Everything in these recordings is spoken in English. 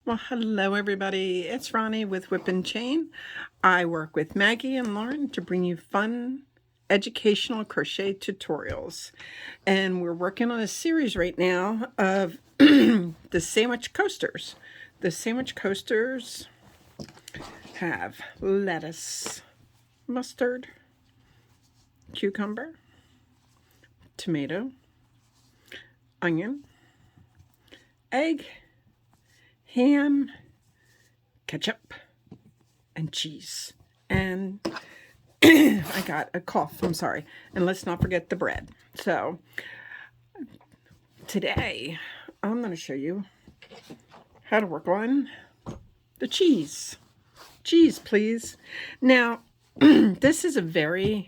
Well, hello everybody. It's Ronnie with WipAndachain. I work with Maggie and Lauren to bring you fun, educational crochet tutorials. And we're working on a series right now of the sandwich coasters. The sandwich coasters have lettuce, mustard, cucumber, tomato, onion, egg, ham, ketchup, and cheese. And I got a cough, I'm sorry. And let's not forget the bread. So today I'm going to show you how to work on the cheese. Cheese, please. Now, this is to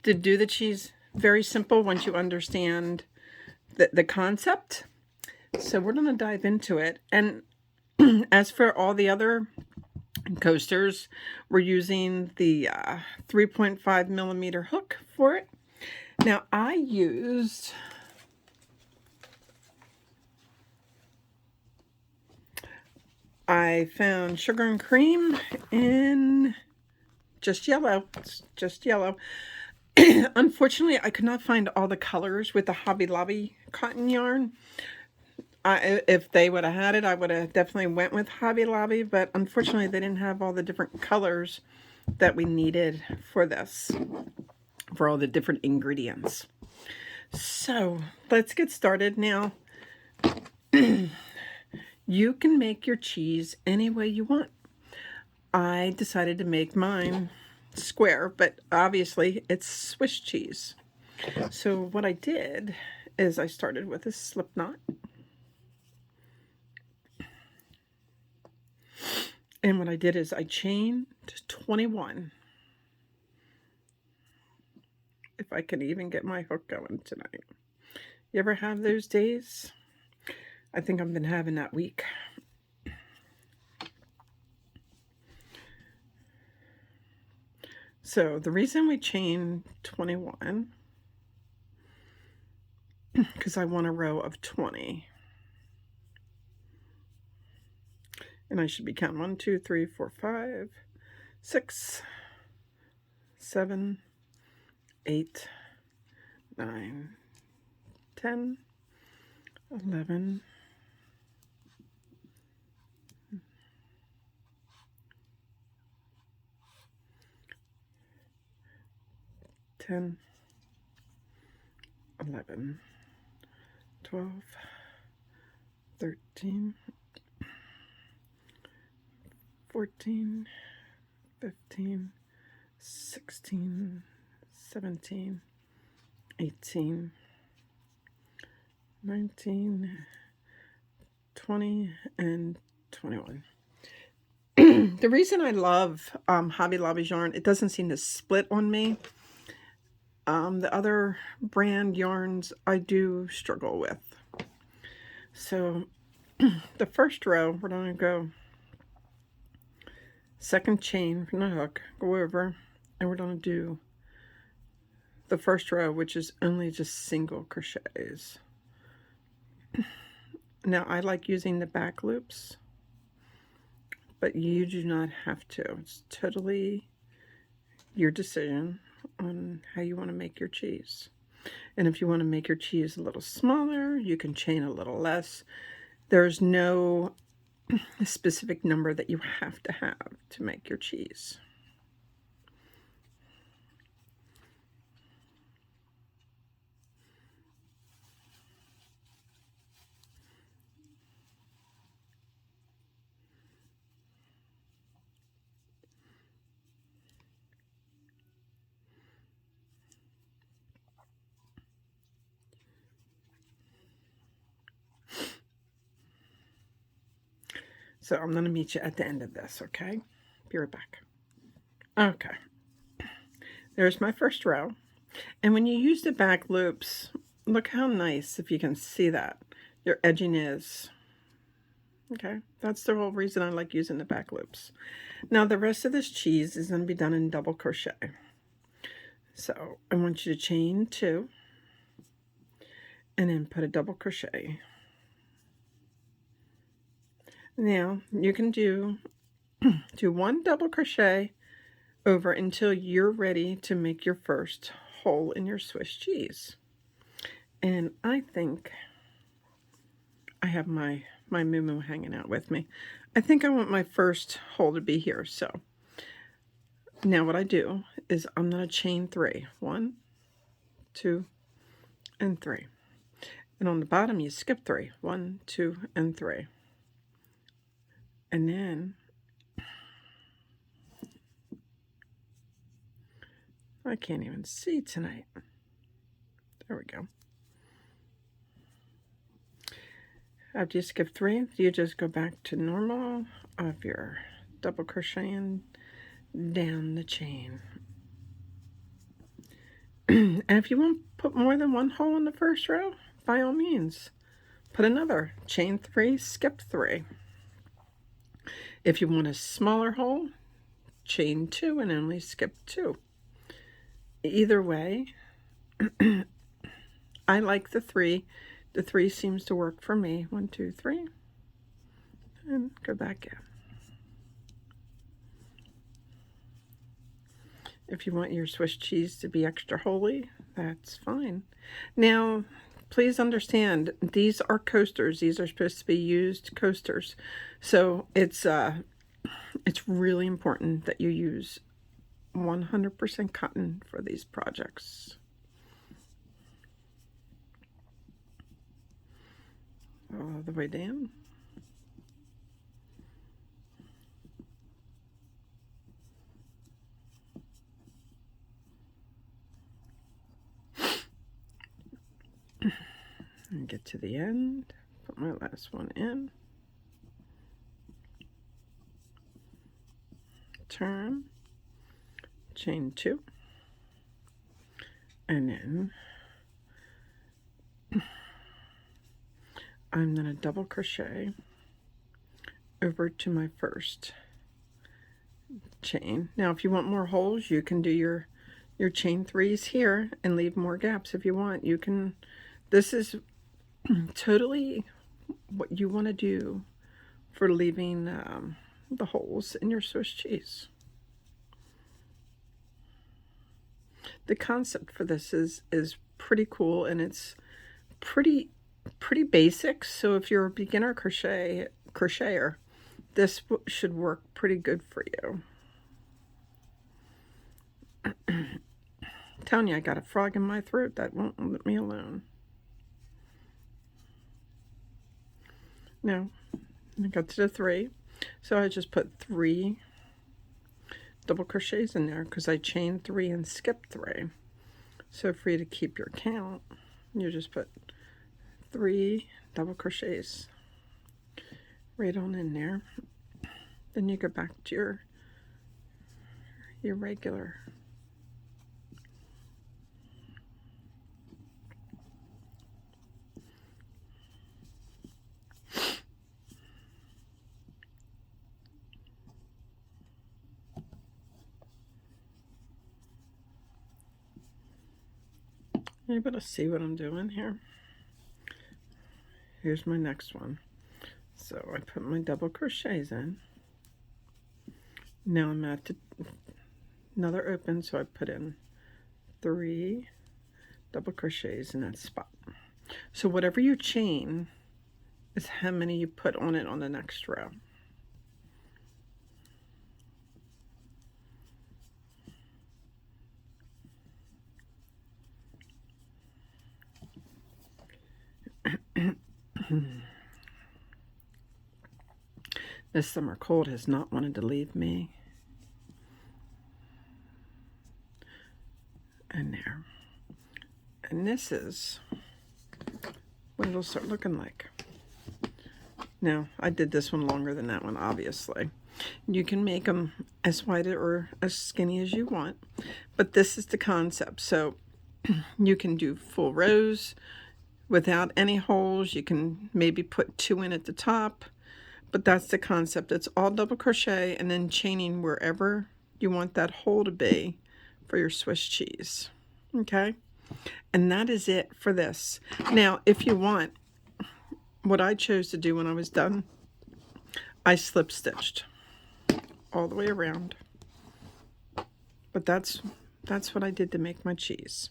do the cheese, very simple once you understand the concept. So we're going to dive into it. And as for all the other coasters, we're using the 3.5 millimeter hook for it. Now I found sugar and cream in just yellow. It's just yellow. Unfortunately, I could not find all the colors with the Hobby Lobby cotton yarn. If they would have had it, I would have definitely went with Hobby Lobby, but unfortunately they didn't have all the different colors that we needed for this, for all the different ingredients. So let's get started now. You can make your cheese any way you want. I decided to make mine square, but obviously it's Swiss cheese. So what I did is I started with a slip knot. And what I did is I chained 21. If I can even get my hook going tonight. You ever have those days? I think I've been having that week. So the reason we chain 21, because I want a row of 20. And I should be counting 1, 2, 3, 4, 5, 6, 7, 8, 9, 10, 11, 10, 11, 12, 13, 14, 15, 16, 17, 18, 19, 20, and 21. The reason I love Hobby Lobby's yarn, it doesn't seem to split on me. The other brand yarns I do struggle with. So the first row, we're going to go second chain from the hook, go over, and we're going to do the first row, which is only just single crochets. Now I like using the back loops, but you do not have to. It's totally your decision on how you want to make your cheese. And if you want to make your cheese a little smaller, you can chain a little less. There's no specific number that you have to make your cheese. So I'm going to meet you at the end of this, okay? Be right back. Okay. There's my first row. And when you use the back loops, look how nice, if you can see that, your edging is. Okay, that's the whole reason I like using the back loops. Now the rest of this cheese is going to be done in double crochet. So I want you to chain 2 and then put a double crochet. Now you can do one double crochet over until you're ready to make your first hole in your Swiss cheese. And I think I have my moo hanging out with me. I think I want my first hole to be here. So now what I do is I'm going to chain 3. 1, 2, and 3. And on the bottom you skip 3. 1, 2, and 3. And then I can't even see tonight. There we go. After you skip 3, you just go back to normal of your double crocheting down the chain. And if you want to put more than one hole in the first row, by all means, put another. Chain 3, skip 3. If you want a smaller hole, chain 2 and only skip 2. Either way, I like the 3. The 3 seems to work for me. 1, 2, 3. And go back in. If you want your Swiss cheese to be extra holy, that's fine. Now, please understand, these are coasters. These are supposed to be used coasters. So it's really important that you use 100% cotton for these projects. All the way down. And get to the end, put my last one in, turn, chain 2, and then I'm going to double crochet over to my first chain. Now if you want more holes, you can do your chain 3s here and leave more gaps if you want. You can, this is totally what you want to do for leaving the holes in your Swiss cheese. The concept for this is pretty cool, and it's pretty basic. So if you're a beginner crocheter, this should work pretty good for you. I'm telling you, I got a frog in my throat that won't let me alone. Now, I got to the 3, so I just put 3 double crochets in there because I chained 3 and skipped 3. So for you to keep your count, you just put 3 double crochets right on in there. Then you go back to your regular. You're able to see what I'm doing here. Here's my next one. So I put my double crochets in. Now I'm at another open, so I put in 3 double crochets in that spot. So whatever you chain is how many you put on it on the next row. This summer cold has not wanted to leave me. And there. And this is what it'll start looking like. Now, I did this one longer than that one, obviously. You can make them as wide or as skinny as you want, but this is the concept. So you can do full rows without any holes. You can maybe put 2 in at the top, but that's the concept. It's all double crochet and then chaining wherever you want that hole to be for your Swiss cheese. Okay? And that is it for this. Now, if you want, what I chose to do when I was done, I slip stitched all the way around. But that's what I did to make my cheese.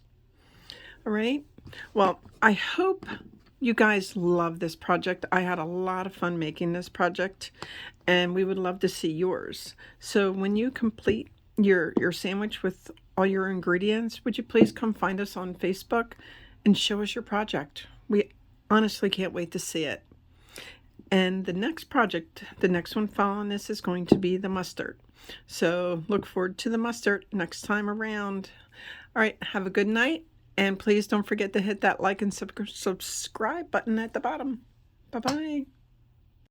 All right. Well, I hope you guys love this project. I had a lot of fun making this project, and we would love to see yours. So when you complete your sandwich with all your ingredients, would you please come find us on Facebook and show us your project? We honestly can't wait to see it. And the next project, the next one following this, is going to be the mustard. So look forward to the mustard next time around. All right, have a good night. And please don't forget to hit that like and subscribe button at the bottom. Bye-bye.